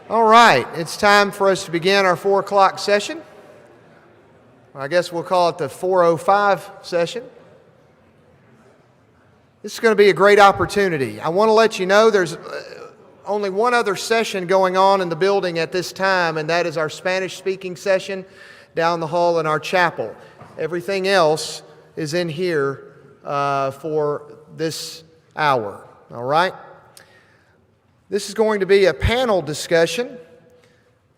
All right, it's time for us to begin our 4 o'clock session. I guess we'll call it the 4:05 session. This is going to be a great opportunity. I want to let you know there's only one other session going on in the building at this time, and that is our Spanish-speaking session down the hall in our chapel. Everything else is in here for this hour, all right? This is going to be a panel discussion.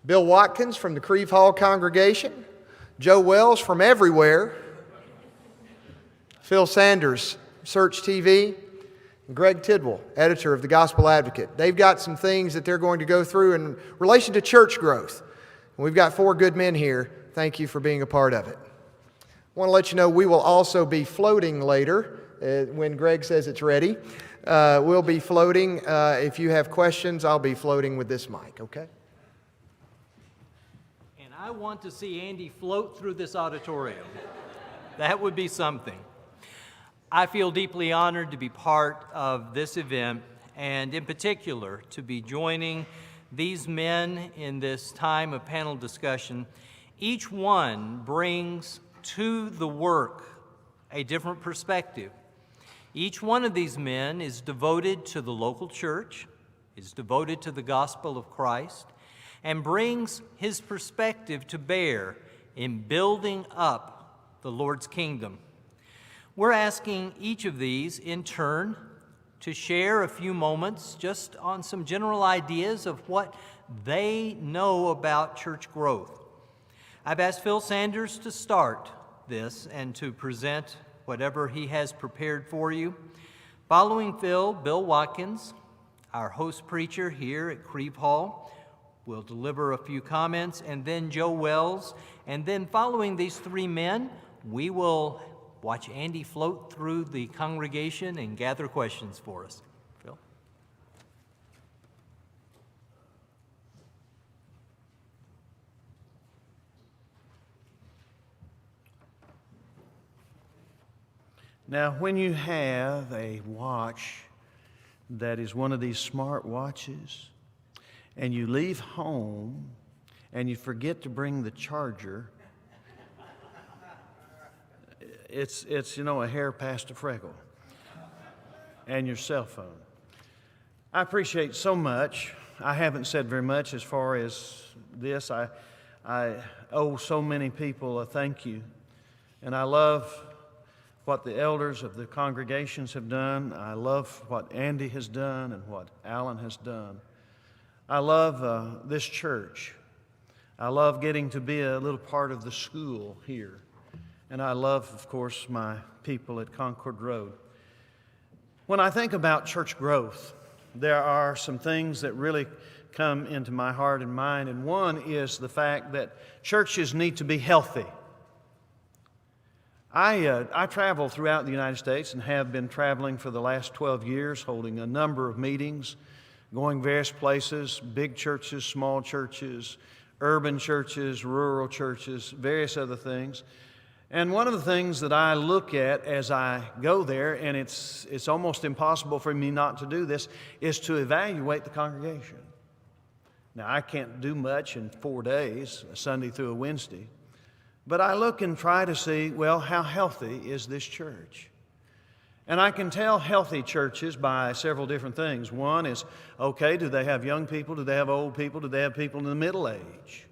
Bill Watkins from the Creve Hall congregation, Joe Wells from everywhere, Phil Sanders, Search TV, and Greg Tidwell, editor of the Gospel Advocate. They've got some things that they're going to go through in relation to church growth. And we've got 4 good men here. Thank you for being a part of it. I want to let you know we will also be floating later when Greg says it's ready. We'll be floating. If you have questions, I'll be floating with this mic, okay? And I want to see Andy float through this auditorium. That would be something. I feel deeply honored to be part of this event, and in particular, to be joining these men in this time of panel discussion. Each one brings to the work a different perspective. Each one of these men is devoted to the local church, is devoted to the gospel of Christ, and brings his perspective to bear in building up the Lord's kingdom. We're asking each of these in turn to share a few moments just on some general ideas of what they know about church growth. I've asked Phil Sanders to start this and to present whatever he has prepared for you. Following Phil, Bill Watkins, our host preacher here at Creve Hall, will deliver a few comments, and then Joe Wells. And then following these 3 men, we will watch Andy float through the congregation and gather questions for us. Phil? Now, when you have a watch that is one of these smart watches, and you leave home and you forget to bring the charger, it's a hair past a freckle, and your cell phone. I appreciate so much. I haven't said very much as far as this. I owe so many people a thank you, and I love what the elders of the congregations have done. I love what Andy has done and what Alan has done. I love this church. I love getting to be a little part of the school here. And I love, of course, my people at Concord Road. When I think about church growth, there are some things that really come into my heart and mind, and one is the fact that churches need to be healthy. I travel throughout the United States and have been traveling for the last 12 years, holding a number of meetings, going various places, big churches, small churches, urban churches, rural churches, various other things. And one of the things that I look at as I go there, and it's almost impossible for me not to do this, is to evaluate the congregation. Now, I can't do much in 4 days, a Sunday through a Wednesday, but I look and try to see, well, how healthy is this church? And I can tell healthy churches by several different things. One is, okay, do they have young people? Do they have old people? Do they have people in the middle age?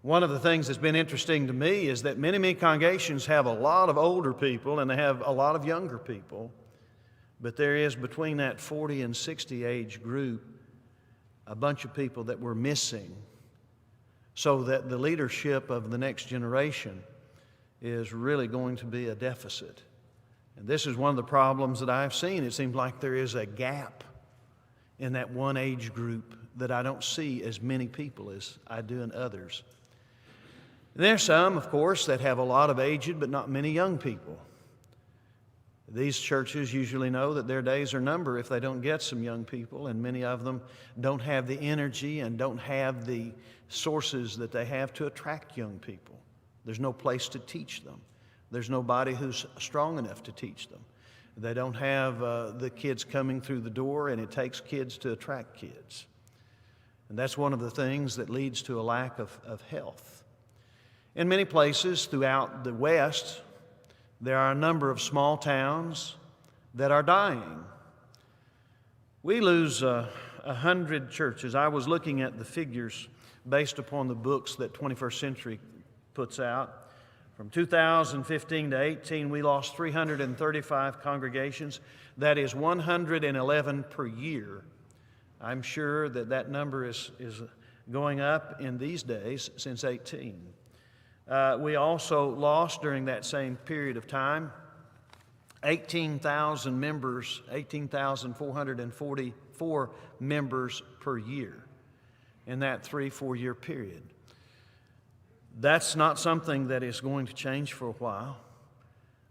One of the things that's been interesting to me is that many congregations have a lot of older people and they have a lot of younger people, but there is between that 40 and 60 age group a bunch of people that we're missing, so that the leadership of the next generation is really going to be a deficit. And this is one of the problems that I've seen. It seems like there is a gap in that one age group that I don't see as many people as I do in others. And there's some, of course, that have a lot of aged but not many young people. These churches usually know that their days are numbered if they don't get some young people, and many of them don't have the energy and don't have the sources that they have to attract young people. There's no place to teach them. There's nobody who's strong enough to teach them. They don't have the kids coming through the door, and it takes kids to attract kids. And that's one of the things that leads to a lack of health. In many places throughout the West, there are a number of small towns that are dying. We lose 100 churches. I was looking at the figures based upon the books that 21st Century puts out. From 2015 to 18, we lost 335 congregations. That is 111 per year. I'm sure that number is going up in these days since 18. We also lost during that same period of time 18,000 members, 18,444 members per year in that 3-4 year period. That's not something that is going to change for a while.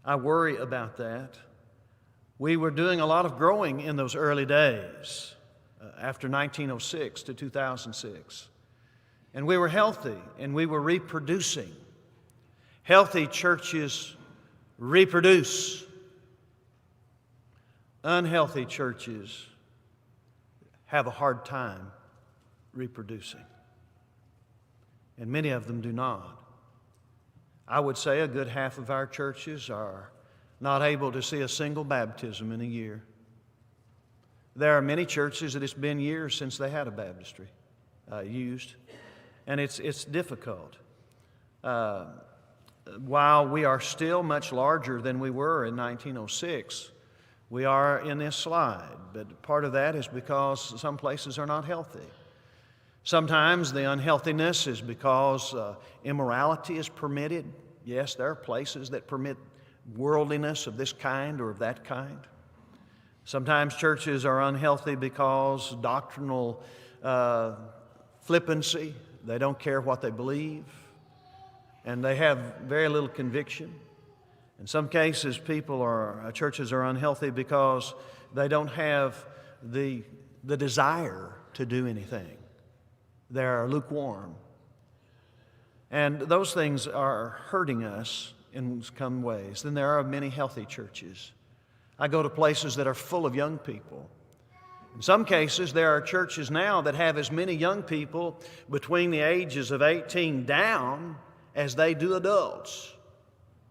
I worry about that. We were doing a lot of growing in those early days, after 1906 to 2006. And we were healthy, and we were reproducing. Healthy churches reproduce. Unhealthy churches have a hard time reproducing. And many of them do not. I would say a good half of our churches are not able to see a single baptism in a year. There are many churches that it's been years since they had a baptistry used, and it's difficult. While we are still much larger than we were in 1906, we are in this slide, but part of that is because some places are not healthy. Sometimes the unhealthiness is because immorality is permitted. Yes, there are places that permit worldliness of this kind or of that kind. Sometimes churches are unhealthy because doctrinal flippancy. They don't care what they believe, and they have very little conviction. In some cases, churches are unhealthy because they don't have the desire to do anything. They're lukewarm. And those things are hurting us in some ways. Then there are many healthy churches. I go to places that are full of young people. In some cases, there are churches now that have as many young people between the ages of 18 down as they do adults.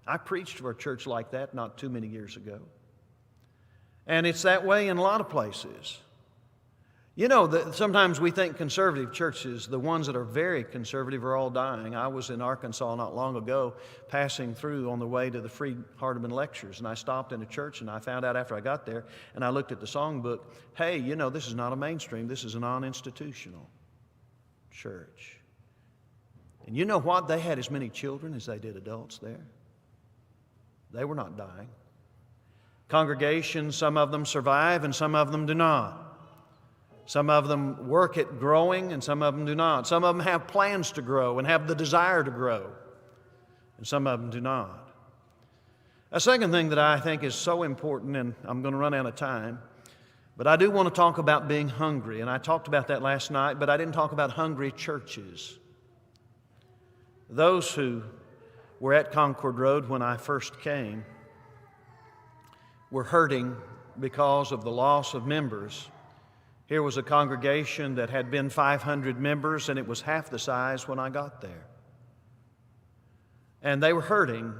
I preached for a church like that not too many years ago. And it's that way in a lot of places. You know, sometimes we think conservative churches, the ones that are very conservative, are all dying. I was in Arkansas not long ago, passing through on the way to the free Hardeman lectures, and I stopped in a church, and I found out after I got there, and I looked at the songbook, hey, you know, this is not a mainstream, this is a non-institutional church. And you know what? They had as many children as they did adults there. They were not dying. Congregations, some of them survive and some of them do not. Some of them work at growing and some of them do not. Some of them have plans to grow and have the desire to grow, and some of them do not. A second thing that I think is so important, and I'm going to run out of time, but I do want to talk about being hungry, and I talked about that last night, but I didn't talk about hungry churches. Those who were at Concord Road when I first came were hurting because of the loss of members. Here was a congregation that had been 500 members, and it was half the size when I got there. And they were hurting.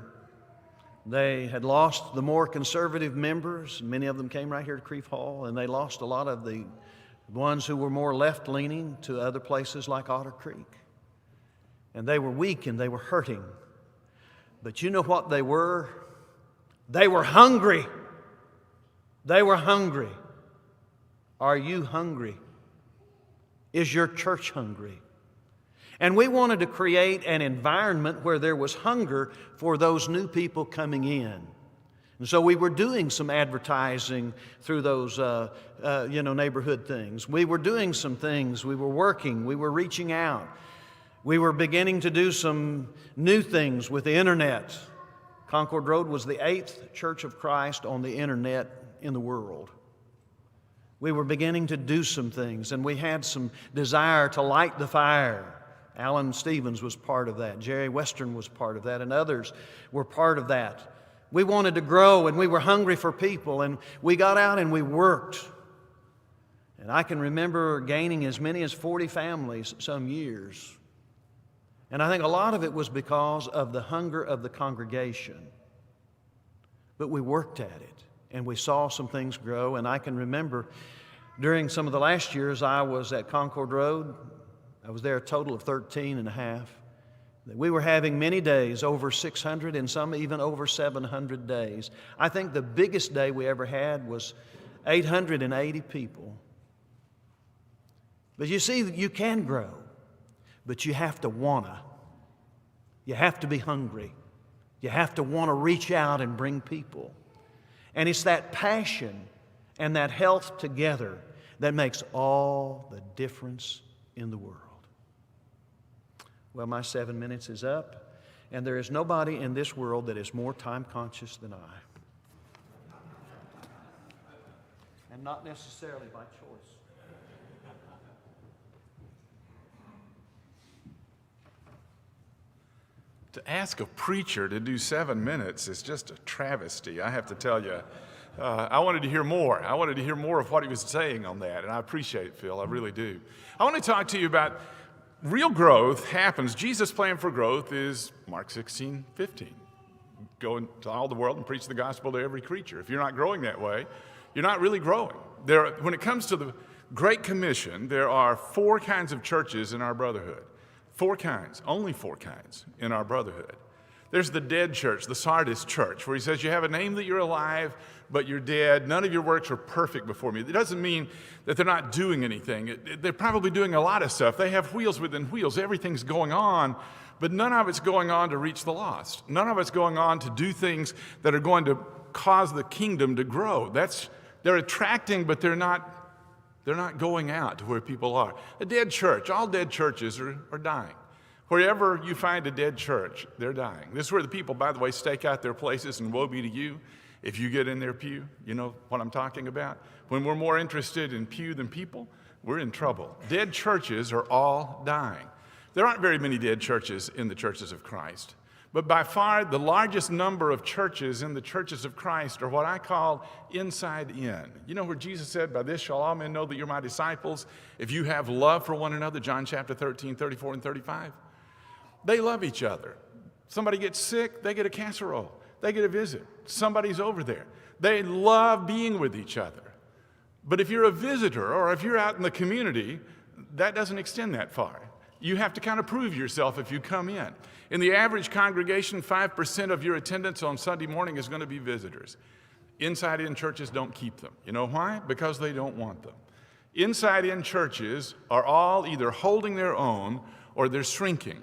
They had lost the more conservative members. Many of them came right here to Crief Hall, and they lost a lot of the ones who were more left-leaning to other places like Otter Creek. And they were weak and they were hurting. But you know what they were? They were hungry. They were hungry. Are you hungry? Is your church hungry? And we wanted to create an environment where there was hunger for those new people coming in. And so we were doing some advertising through those neighborhood things. We were doing some things. We were working. We were reaching out. We were beginning to do some new things with the internet. Concord Road was the 8th Church of Christ on the internet in the world. We were beginning to do some things, and we had some desire to light the fire. Alan Stevens was part of that. Jerry Western was part of that, and others were part of that. We wanted to grow, and we were hungry for people, and we got out and we worked. And I can remember gaining as many as 40 families some years. And I think a lot of it was because of the hunger of the congregation. But we worked at it, and we saw some things grow. And I can remember during some of the last years I was at Concord Road, I was there a total of 13 and a half. We were having many days, over 600 and some even over 700 days. I think the biggest day we ever had was 880 people. But you see, you can grow, but you have to wanna. You have to be hungry. You have to want to reach out and bring people. And it's that passion and that health together that makes all the difference in the world. Well, my 7 minutes is up, and there is nobody in this world that is more time conscious than I. And not necessarily by choice. To ask a preacher to do 7 minutes is just a travesty, I have to tell you. I wanted to hear more. I wanted to hear more of what he was saying on that, and I appreciate it, Phil. I really do. I want to talk to you about real growth happens. Jesus' plan for growth is Mark 16:15. Go into all the world and preach the gospel to every creature. If you're not growing that way, you're not really growing. When it comes to the Great Commission, there are 4 kinds of churches in our brotherhood. 4 kinds, only 4 kinds in our brotherhood. There's the dead church, the Sardis church, where he says, you have a name that you're alive, but you're dead. None of your works are perfect before me. It doesn't mean that they're not doing anything. They're probably doing a lot of stuff. They have wheels within wheels. Everything's going on, but none of it's going on to reach the lost. None of it's going on to do things that are going to cause the kingdom to grow. They're attracting, but they're not going out to where people are. A dead church, all dead churches are dying. Wherever you find a dead church, they're dying. This is where the people, by the way, stake out their places, and woe be to you if you get in their pew. You know what I'm talking about? When we're more interested in pew than people, we're in trouble. Dead churches are all dying. There aren't very many dead churches in the churches of Christ. But by far, the largest number of churches in the churches of Christ are what I call inside in. You know where Jesus said, by this shall all men know that you're my disciples, if you have love for one another, John chapter 13, 34 and 35. They love each other. Somebody gets sick, they get a casserole. They get a visit. Somebody's over there. They love being with each other. But if you're a visitor or if you're out in the community, that doesn't extend that far. You have to kind of prove yourself if you come in. In the average congregation, 5% of your attendance on Sunday morning is going to be visitors. Inside-in churches don't keep them. You know why? Because they don't want them. Inside-in churches are all either holding their own or they're shrinking.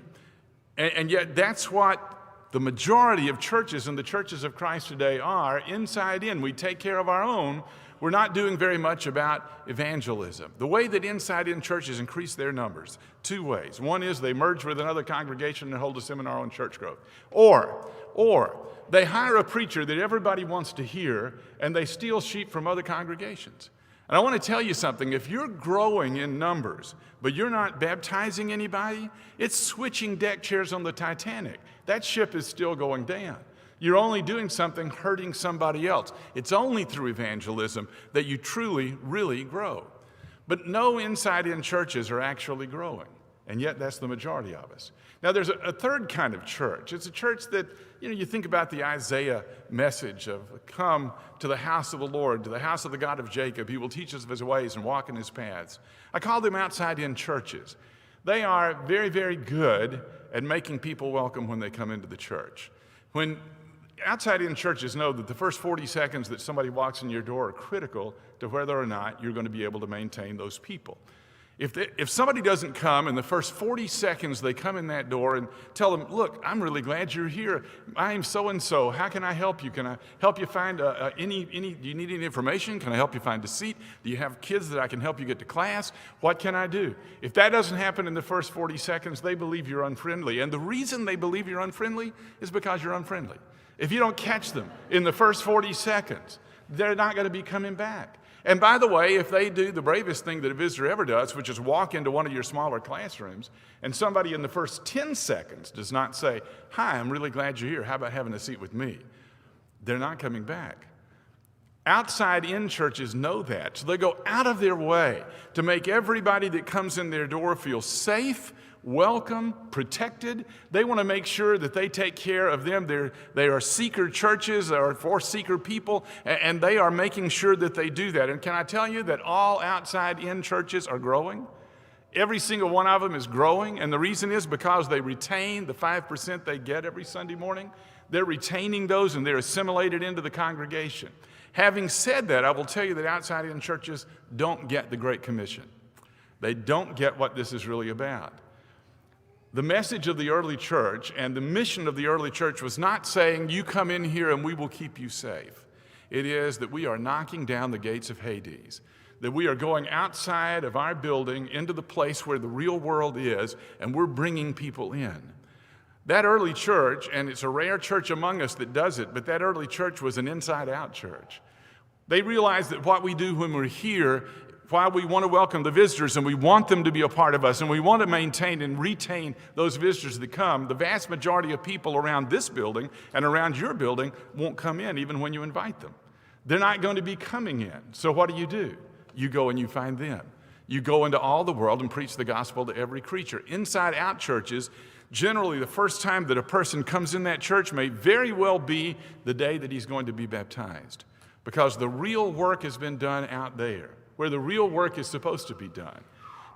And yet that's what the majority of churches in the churches of Christ today are, inside in. We take care of our own. We're not doing very much about evangelism. The way that inside-in churches increase their numbers, 2 ways. One is they merge with another congregation and hold a seminar on church growth. Or they hire a preacher that everybody wants to hear, and they steal sheep from other congregations. And I want to tell you something. If you're growing in numbers, but you're not baptizing anybody, it's switching deck chairs on the Titanic. That ship is still going down. You're only doing something hurting somebody else. It's only through evangelism that you truly, really grow. But no inside-in churches are actually growing, and yet that's the majority of us. Now, there's a third kind of church. It's a church that, you think about the Isaiah message of come to the house of the Lord, to the house of the God of Jacob. He will teach us of his ways and walk in his paths. I call them outside-in churches. They are very, very good at making people welcome when they come into the church. When outside-in churches know that the first 40 seconds that somebody walks in your door are critical to whether or not you're going to be able to maintain those people. If somebody doesn't come in the first 40 seconds they come in that door and tell them, look, I'm really glad you're here. I'm so-and-so. How can I help you? Can I help you find do you need any information? Can I help you find a seat? Do you have kids that I can help you get to class? What can I do? If that doesn't happen in the first 40 seconds, they believe you're unfriendly. And the reason they believe you're unfriendly is because you're unfriendly. If you don't catch them in the first 40 seconds, they're not going to be coming back. And by the way, if they do the bravest thing that a visitor ever does, which is walk into one of your smaller classrooms, and somebody in the first 10 seconds does not say, hi, I'm really glad you're here. How about having a seat with me? They're not coming back. Outside-in churches know that, so they go out of their way to make everybody that comes in their door feel safe, welcome, protected. They want to make sure that they take care of them. They are seeker churches or for seeker people, and they are making sure that they do that. And can I tell you that all outside-in churches are growing? Every single one of them is growing, and the reason is because they retain the 5% they get every Sunday morning. They're retaining those, and they're assimilated into the congregation. Having said that, I will tell you that outside-in churches don't get the Great Commission. They don't get what this is really about. The message of the early church and the mission of the early church was not saying, you come in here and we will keep you safe. It is that we are knocking down the gates of Hades, that we are going outside of our building into the place where the real world is, and we're bringing people in. That early church, and it's a rare church among us that does it, but that early church was an inside-out church. They realized that what we do when we're here, while we want to welcome the visitors and we want them to be a part of us and we want to maintain and retain those visitors that come, the vast majority of people around this building and around your building won't come in even when you invite them. They're not going to be coming in. So what do? You go and you find them. You go into all the world and preach the gospel to every creature. Inside-out churches, generally the first time that a person comes in that church may very well be the day that he's going to be baptized, because the real work has been done out there, where the real work is supposed to be done.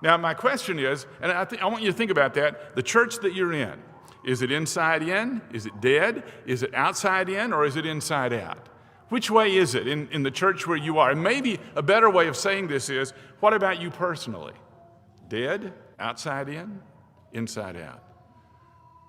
Now, my question is, and I want you to think about that, the church that you're in, is it inside in? Is it dead? Is it outside in? Or is it inside out? Which way is it in the church where you are? And maybe a better way of saying this is, what about you personally? Dead, outside in, inside out?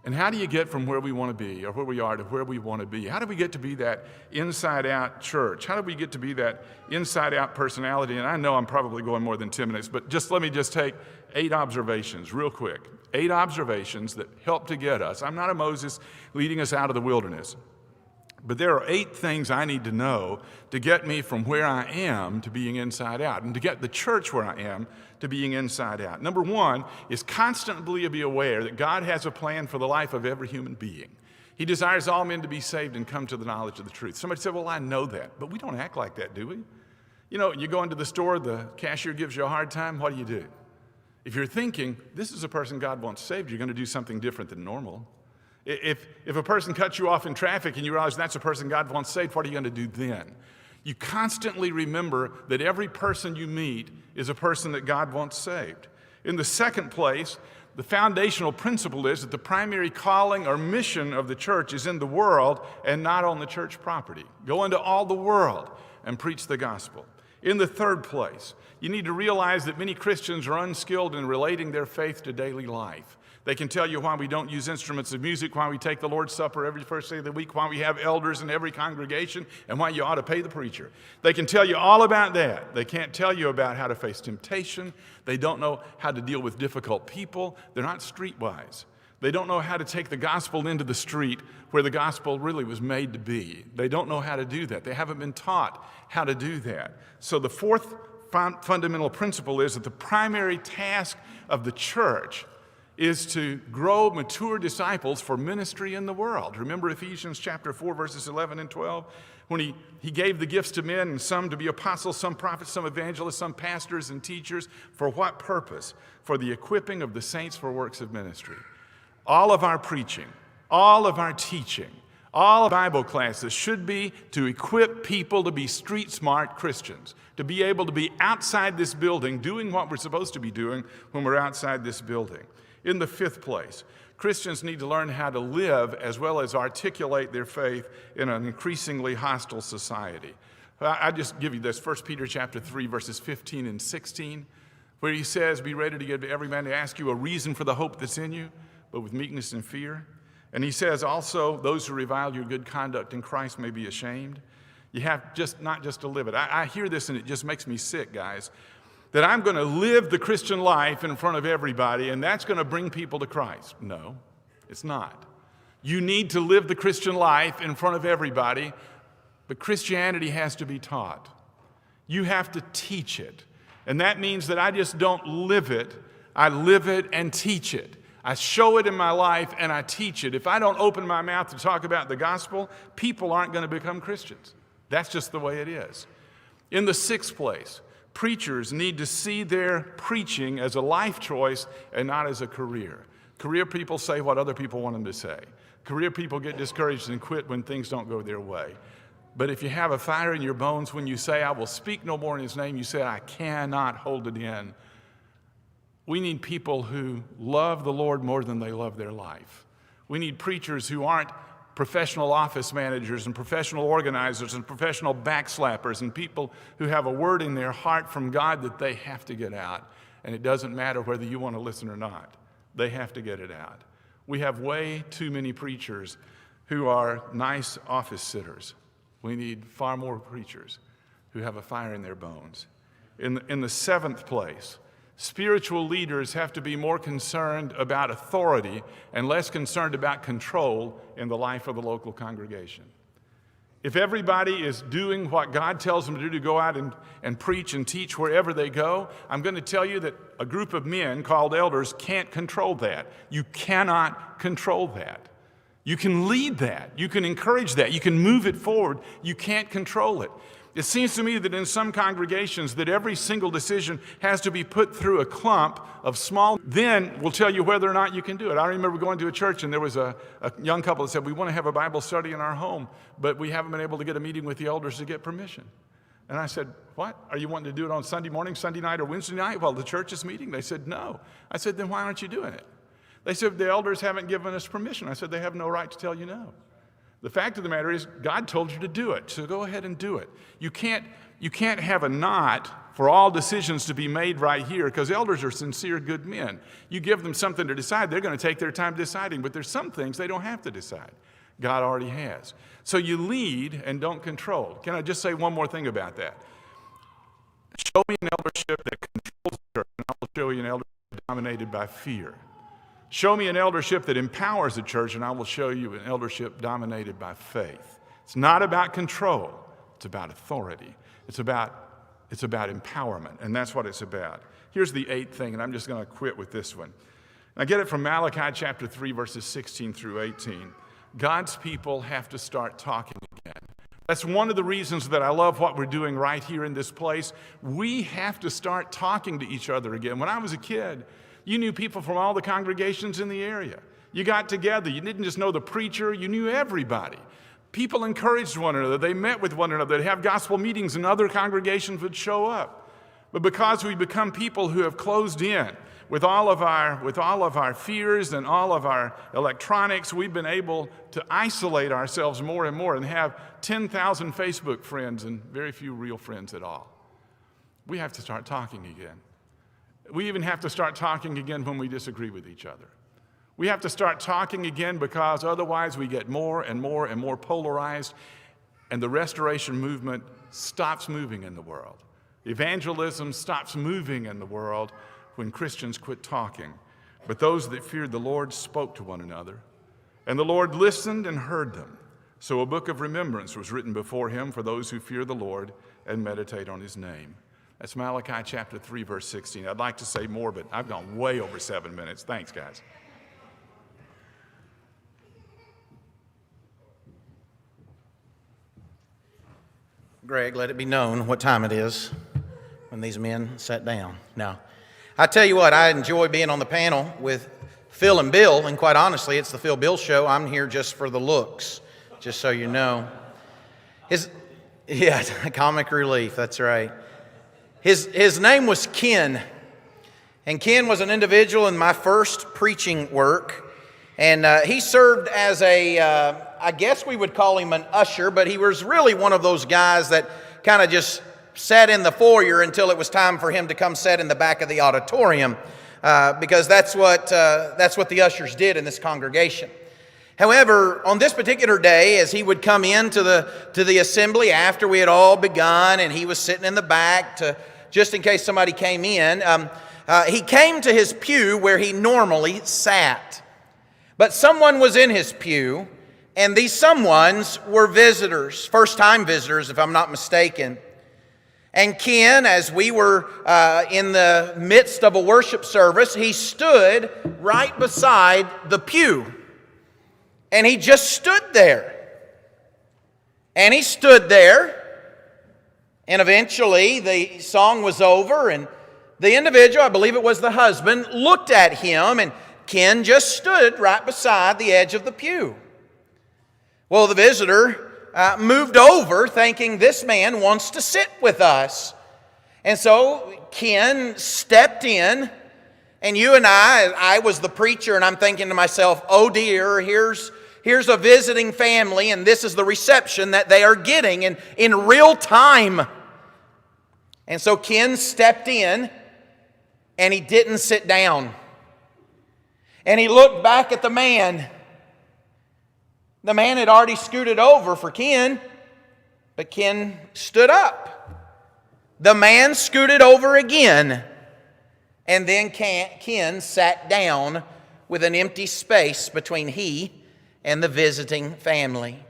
And how do you get from where we want to be or where we are to where we want to be? How do we get to be that inside-out church? How do we get to be that inside-out personality? And I know I'm probably going more than 10 minutes, but let me take 8 observations real quick. 8 observations that help to get us. I'm not a Moses leading us out of the wilderness, but there are 8 things I need to know to get me from where I am to being inside out, and to get the church where I am to being inside out. Number 1 is constantly be aware that God has a plan for the life of every human being. He desires all men to be saved and come to the knowledge of the truth. Somebody said, well, I know that, but we don't act like that, do we? You know, you go into the store, the cashier gives you a hard time, what do? If you're thinking, this is a person God wants saved, you're going to do something different than normal. If a person cuts you off in traffic and you realize that's a person God wants saved, what are you going to do then? You constantly remember that every person you meet is a person that God wants saved. In the second place, the foundational principle is that the primary calling or mission of the church is in the world and not on the church property. Go into all the world and preach the gospel. In the third place, you need to realize that many Christians are unskilled in relating their faith to daily life. They can tell you why we don't use instruments of music, why we take the Lord's Supper every first day of the week, why we have elders in every congregation, and why you ought to pay the preacher. They can tell you all about that. They can't tell you about how to face temptation. They don't know how to deal with difficult people. They're not streetwise. They don't know how to take the gospel into the street where the gospel really was made to be. They don't know how to do that. They haven't been taught how to do that. So the fourth fundamental principle is that the primary task of the church is to grow mature disciples for ministry in the world. Remember Ephesians chapter 4, verses 11 and 12? When he gave the gifts to men, and some to be apostles, some prophets, some evangelists, some pastors and teachers. For what purpose? For the equipping of the saints for works of ministry. All of our preaching, all of our teaching, all Bible classes should be to equip people to be street-smart Christians, to be able to be outside this building doing what we're supposed to be doing when we're outside this building. In the fifth place, Christians need to learn how to live as well as articulate their faith in an increasingly hostile society. I just give you this, 1 Peter chapter 3, verses 15 and 16, where he says, be ready to give to every man to ask you a reason for the hope that's in you, but with meekness and fear. And he says also, those who revile your good conduct in Christ may be ashamed. You have not just to live it. I hear this and it just makes me sick, guys, that I'm going to live the Christian life in front of everybody and that's going to bring people to Christ. No, it's not. You need to live the Christian life in front of everybody, but Christianity has to be taught. You have to teach it. And that means that I just don't live it, I live it and teach it. I show it in my life and I teach it. If I don't open my mouth to talk about the gospel, people aren't going to become Christians. That's just the way it is. In the sixth place, preachers need to see their preaching as a life choice and not as a career. Career people say what other people want them to say. Career people get discouraged and quit when things don't go their way. But if you have a fire in your bones when you say, I will speak no more in his name, you say, I cannot hold it in. We need people who love the Lord more than they love their life. We need preachers who aren't professional office managers and professional organizers and professional backslappers and people who have a word in their heart from God that they have to get out. And it doesn't matter whether you want to listen or not. They have to get it out. We have way too many preachers who are nice office sitters. We need far more preachers who have a fire in their bones. In the seventh place, spiritual leaders have to be more concerned about authority and less concerned about control in the life of the local congregation. If everybody is doing what God tells them to do, to go out and preach and teach wherever they go, I'm going to tell you that a group of men called elders can't control that. You cannot control that. You can lead that. You can encourage that. You can move it forward. You can't control it. It seems to me that in some congregations that every single decision has to be put through a clump of small, then we'll tell you whether or not you can do it. I remember going to a church and there was a young couple that said, we want to have a Bible study in our home, but we haven't been able to get a meeting with the elders to get permission. And I said, what? Are you wanting to do it on Sunday morning, Sunday night, or Wednesday night? Well, the church is meeting. They said, no. I said, then why aren't you doing it? They said, the elders haven't given us permission. I said, they have no right to tell you no. The fact of the matter is, God told you to do it, so go ahead and do it. You can't have a knot for all decisions to be made right here, because elders are sincere, good men. You give them something to decide, they're going to take their time deciding, but there's some things they don't have to decide. God already has. So you lead and don't control. Can I just say one more thing about that? Show me an eldership that controls the church, and I will show you an eldership dominated by fear. Show me an eldership that empowers the church, and I will show you an eldership dominated by faith. It's not about control. It's about authority. It's about empowerment, and that's what it's about. Here's the eighth thing, and I'm just going to quit with this one. I get it from Malachi chapter 3, verses 16 through 18. God's people have to start talking again. That's one of the reasons that I love what we're doing right here in this place. We have to start talking to each other again. When I was a kid, you knew people from all the congregations in the area. You got together. You didn't just know the preacher. You knew everybody. People encouraged one another. They met with one another. They'd have gospel meetings and other congregations would show up. But because we become people who have closed in with all of our fears and all of our electronics, we've been able to isolate ourselves more and more and have 10,000 Facebook friends and very few real friends at all. We have to start talking again. We even have to start talking again when we disagree with each other. We have to start talking again because otherwise we get more and more and more polarized, and the restoration movement stops moving in the world. Evangelism stops moving in the world when Christians quit talking. But those that feared the Lord spoke to one another, and the Lord listened and heard them. So a book of remembrance was written before him for those who fear the Lord and meditate on his name. That's Malachi chapter 3, verse 16. I'd like to say more, but I've gone way over 7 minutes. Thanks, guys. Greg, let it be known what time it is when these men sat down. Now, I tell you what, I enjoy being on the panel with Phil and Bill, and quite honestly, it's the Phil Bill show. I'm here just for the looks, just so you know. Comic relief, that's right. His name was Ken, and Ken was an individual in my first preaching work, and he served as I guess we would call him an usher, but he was really one of those guys that kind of just sat in the foyer until it was time for him to come sit in the back of the auditorium, because that's what the ushers did in this congregation. However, on this particular day, as he would come into the assembly after we had all begun, and he was sitting in the back just in case somebody came in, he came to his pew where he normally sat. But someone was in his pew, and these someones were visitors, first-time visitors, if I'm not mistaken. And Ken, as we were in the midst of a worship service, he stood right beside the pew. And he just stood there. And he stood there, And eventually the song was over, and the individual, I believe it was the husband, looked at him, and Ken just stood right beside the edge of the pew. Well, the visitor moved over thinking this man wants to sit with us. And so Ken stepped in, and you and I was the preacher, and I'm thinking to myself, oh dear, here's a visiting family, and this is the reception that they are getting in real time. And so Ken stepped in, and he didn't sit down. And he looked back at the man. The man had already scooted over for Ken, but Ken stood up. The man scooted over again, and then Ken sat down with an empty space between he and the visiting family.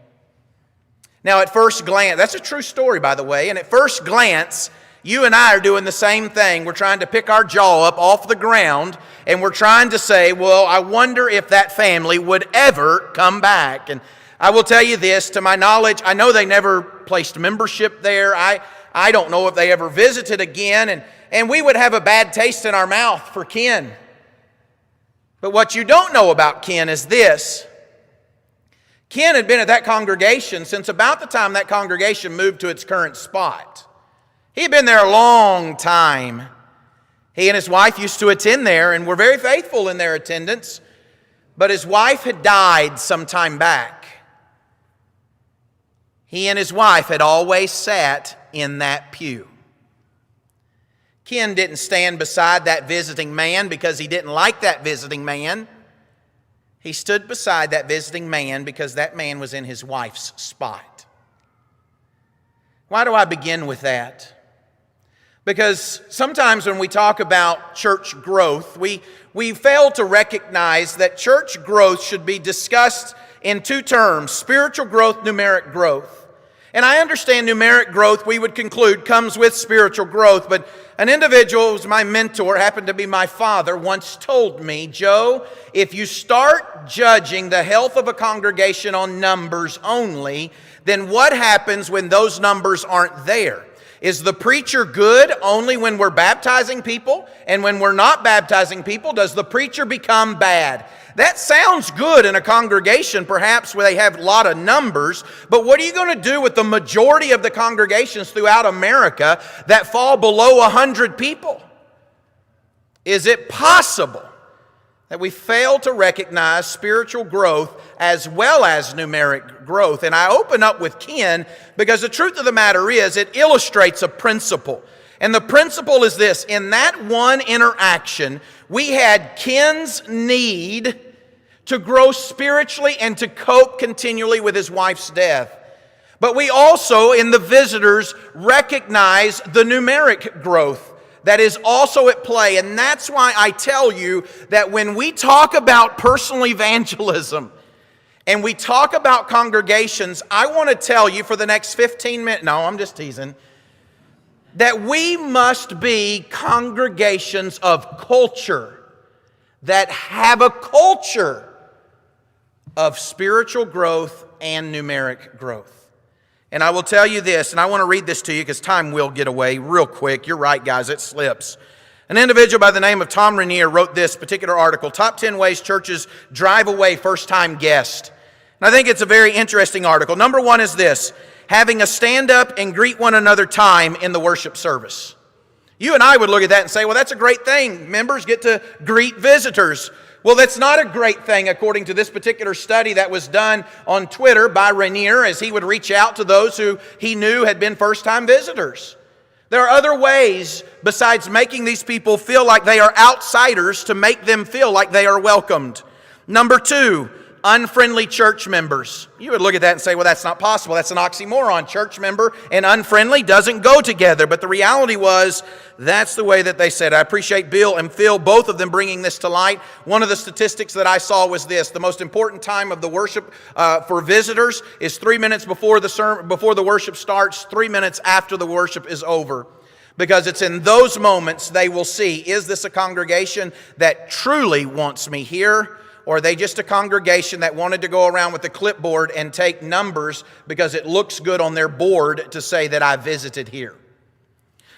Now, at first glance, that's a true story, by the way, and at first glance, you and I are doing the same thing. We're trying to pick our jaw up off the ground, and we're trying to say, well, I wonder if that family would ever come back. And I will tell you this, to my knowledge, I know they never placed membership there. I don't know if they ever visited again, and we would have a bad taste in our mouth for Ken. But what you don't know about Ken is this. Ken had been at that congregation since about the time that congregation moved to its current spot. He had been there a long time. He and his wife used to attend there and were very faithful in their attendance, but his wife had died some time back. He and his wife had always sat in that pew. Ken didn't stand beside that visiting man because he didn't like that visiting man. He stood beside that visiting man because that man was in his wife's spot. Why do I begin with that? Because sometimes when we talk about church growth, we fail to recognize that church growth should be discussed in two terms: spiritual growth, numeric growth. And I understand numeric growth, we would conclude, comes with spiritual growth. But an individual who was my mentor, happened to be my father, once told me, Joe, if you start judging the health of a congregation on numbers only, then what happens when those numbers aren't there? Is the preacher good only when we're baptizing people? And when we're not baptizing people, does the preacher become bad? That sounds good in a congregation, perhaps, where they have a lot of numbers, but what are you going to do with the majority of the congregations throughout America that fall below 100 people? Is it possible that we fail to recognize spiritual growth as well as numeric growth? And I open up with Ken because the truth of the matter is it illustrates a principle. And the principle is this: in that one interaction, we had Ken's need to grow spiritually and to cope continually with his wife's death. But we also, in the visitors, recognize the numeric growth that is also at play. And that's why I tell you that when we talk about personal evangelism and we talk about congregations, I want to tell you for the next 15 minutes, no, I'm just teasing, that we must be congregations of culture that have a culture of spiritual growth and numeric growth. And I will tell you this, and I want to read this to you because time will get away real quick. You're right, guys, it slips. An individual by the name of Tom Rainier wrote this particular article, Top 10 Ways Churches Drive Away First-Time Guests. And I think it's a very interesting article. Number one is this: having a stand-up and greet one another time in the worship service. You and I would look at that and say, well, that's a great thing. Members get to greet visitors. Well, that's not a great thing according to this particular study that was done on Twitter by Rainier as he would reach out to those who he knew had been first-time visitors. There are other ways besides making these people feel like they are outsiders to make them feel like they are welcomed. Number two, unfriendly church members. You would look at that and say, well, that's not possible. That's an oxymoron. Church member and unfriendly doesn't go together. But the reality was, that's the way that they said. I appreciate Bill and Phil, both of them bringing this to light. One of the statistics that I saw was this: the most important time of the worship for visitors is 3 minutes before the worship starts, 3 minutes after the worship is over. Because it's in those moments they will see, is this a congregation that truly wants me here? Or are they just a congregation that wanted to go around with a clipboard and take numbers because it looks good on their board to say that I visited here?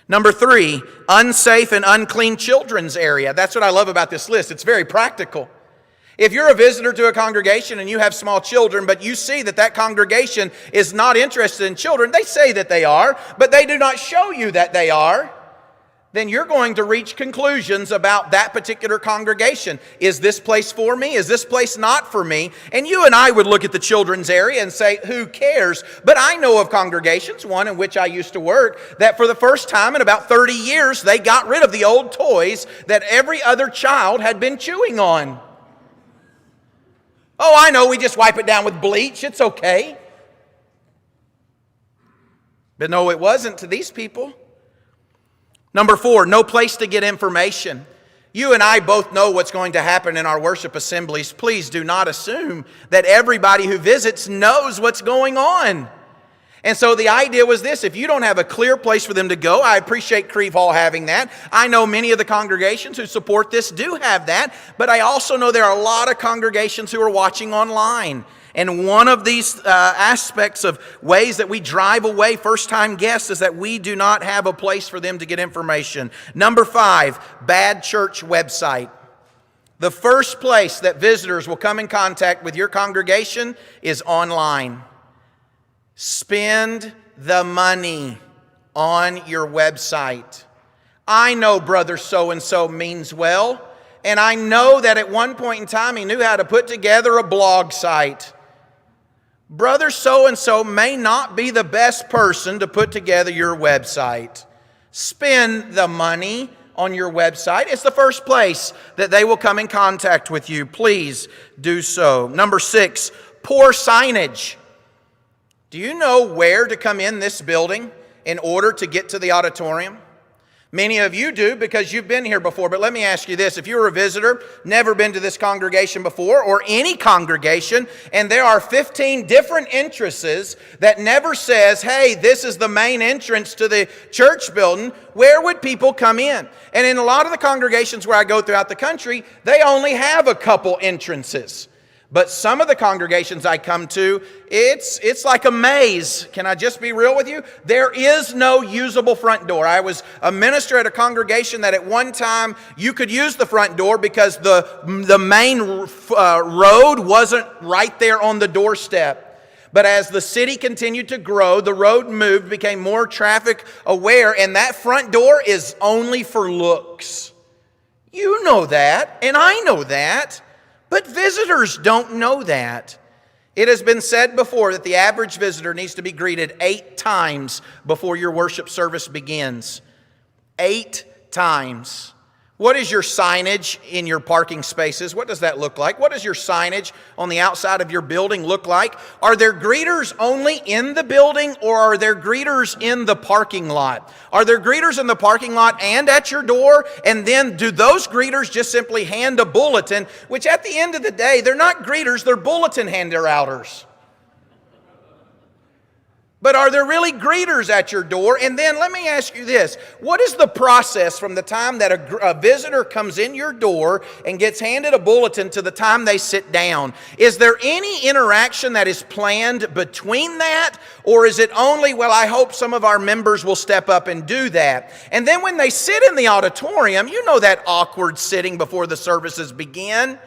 Number 3, unsafe and unclean children's area. That's what I love about this list. It's very practical. If you're a visitor to a congregation and you have small children, but you see that that congregation is not interested in children, they say that they are, but they do not show you that they are, then you're going to reach conclusions about that particular congregation. Is this place for me? Is this place not for me? And you and I would look at the children's area and say, who cares? But I know of congregations, one in which I used to work, that for the first time in about 30 years, they got rid of the old toys that every other child had been chewing on. Oh, I know, we just wipe it down with bleach. It's okay. But no, it wasn't to these people. Number 4, no place to get information. You and I both know what's going to happen in our worship assemblies. Please do not assume that everybody who visits knows what's going on. And so the idea was this: if you don't have a clear place for them to go, I appreciate Creve Hall having that. I know many of the congregations who support this do have that, but I also know there are a lot of congregations who are watching online. And one of these aspects of ways that we drive away first-time guests is that we do not have a place for them to get information. Number 5, bad church website. The first place that visitors will come in contact with your congregation is online. Spend the money on your website. I know brother so-and-so means well, and I know that at one point in time he knew how to put together a blog site. Brother so-and-so may not be the best person to put together your website. Spend the money on your website. It's the first place that they will come in contact with you. Please do so. Number 6, poor signage. Do you know where to come in this building in order to get to the auditorium? Many of you do because you've been here before, but let me ask you this. If you're a visitor, never been to this congregation before, or any congregation, and there are 15 different entrances that never says, hey, this is the main entrance to the church building, where would people come in? And in a lot of the congregations where I go throughout the country, they only have a couple entrances. But some of the congregations I come to, it's like a maze. Can I just be real with you? There is no usable front door. I was a minister at a congregation that at one time you could use the front door because the main road wasn't right there on the doorstep. But as the city continued to grow, the road moved, became more traffic aware, and that front door is only for looks. You know that, and I know that. But visitors don't know that. It has been said before that the average visitor needs to be greeted 8 times before your worship service begins. 8 times. What is your signage in your parking spaces? What does that look like? What does your signage on the outside of your building look like? Are there greeters only in the building, or are there greeters in the parking lot? Are there greeters in the parking lot and at your door? And then do those greeters just simply hand a bulletin, which at the end of the day, they're not greeters, they're bulletin hander-outers. But are there really greeters at your door? And then let me ask you this. What is the process from the time that a visitor comes in your door and gets handed a bulletin to the time they sit down? Is there any interaction that is planned between that? Or is it only, well, I hope some of our members will step up and do that? And then when they sit in the auditorium, you know that awkward sitting before the services begin,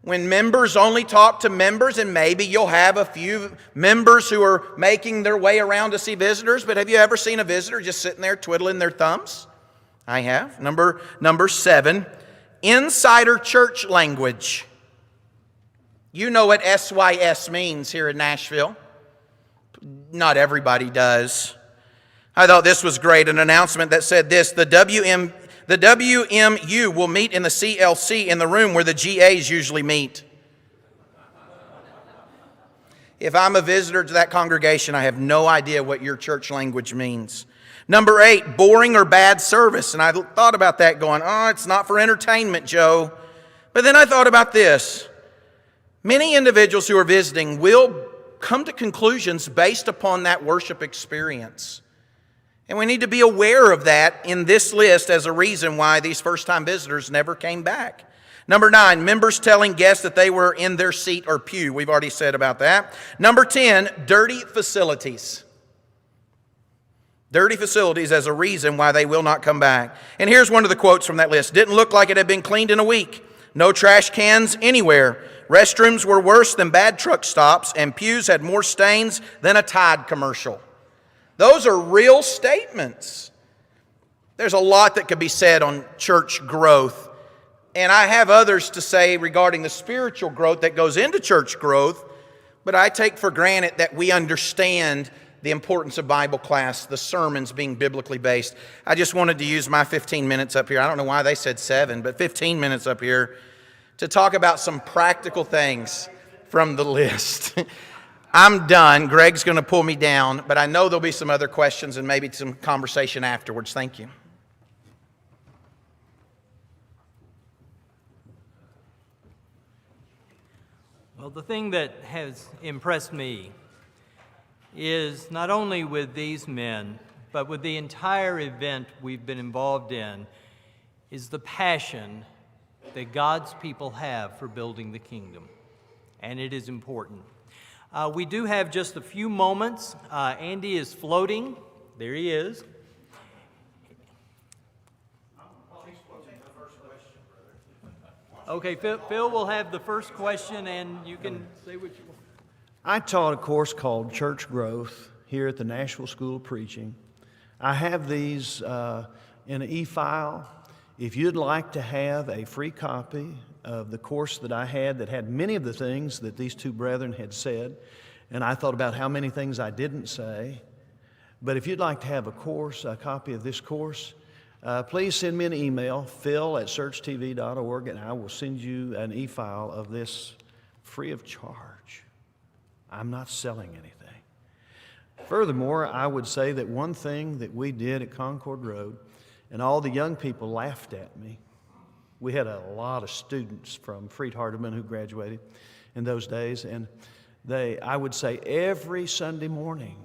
when members only talk to members, and maybe you'll have a few members who are making their way around to see visitors, but have you ever seen a visitor just sitting there twiddling their thumbs? I have. Number 7, insider church language. You know what SYS means here in Nashville. Not everybody does. I thought this was great, an announcement that said this: the WMU will meet in the CLC in the room where the GAs usually meet. If I'm a visitor to that congregation, I have no idea what your church language means. Number 8, boring or bad service. And I thought about that going, it's not for entertainment, Joe. But then I thought about this. Many individuals who are visiting will come to conclusions based upon that worship experience. And we need to be aware of that in this list as a reason why these first-time visitors never came back. Number 9, members telling guests that they were in their seat or pew. We've already said about that. Number 10, dirty facilities. Dirty facilities as a reason why they will not come back. And here's one of the quotes from that list. Didn't look like it had been cleaned in a week. No trash cans anywhere. Restrooms were worse than bad truck stops, and pews had more stains than a Tide commercial. Those are real statements. There's a lot that could be said on church growth, and I have others to say regarding the spiritual growth that goes into church growth, but I take for granted that we understand the importance of Bible class, the sermons being biblically based. I just wanted to use my 15 minutes up here. I don't know why they said 7, but 15 minutes up here to talk about some practical things from the list. I'm done. Greg's going to pull me down, but I know there'll be some other questions and maybe some conversation afterwards. Thank you. Well, the thing that has impressed me is not only with these men, but with the entire event we've been involved in, is the passion that God's people have for building the kingdom. And it is important. We do have just a few moments. Andy is floating. There he is. Okay, Phil will have the first question, and you can say what you want. I taught a course called Church Growth here at the Nashville School of Preaching. I have these in an e-file. If you'd like to have a free copy of the course that I had that had many of the things that these two brethren had said, and I thought about how many things I didn't say, but if you'd like to have a copy of this course, please send me an email, phil@searchtv.org, and I will send you an e-file of this free of charge. I'm not selling anything. Furthermore, I would say that one thing that we did at Concord Road, and all the young people laughed at me. We had a lot of students from Freed Hardeman who graduated in those days, and I would say every Sunday morning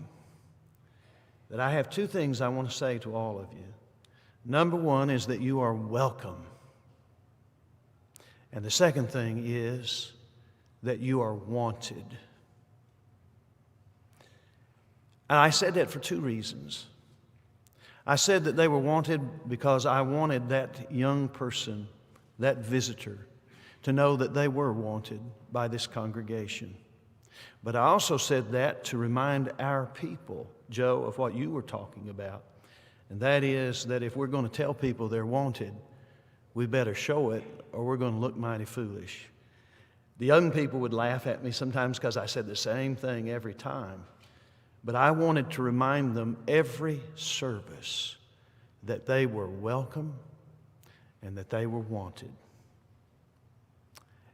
that I have two things I want to say to all of you. Number one is that you are welcome. And the second thing is that you are wanted. And I said that for two reasons. I said that they were wanted because I wanted that young person, that visitor, to know that they were wanted by this congregation. But I also said that to remind our people, Joe, of what you were talking about. And that is that if we're going to tell people they're wanted, we better show it or we're going to look mighty foolish. The young people would laugh at me sometimes because I said the same thing every time. But I wanted to remind them every service that they were welcome and that they were wanted.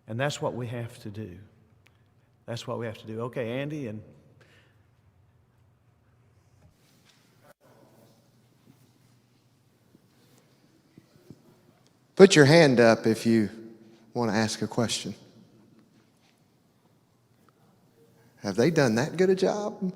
And that's what we have to do. That's what we have to do. Okay, Andy, and put your hand up if you want to ask a question. Have they done that good a job?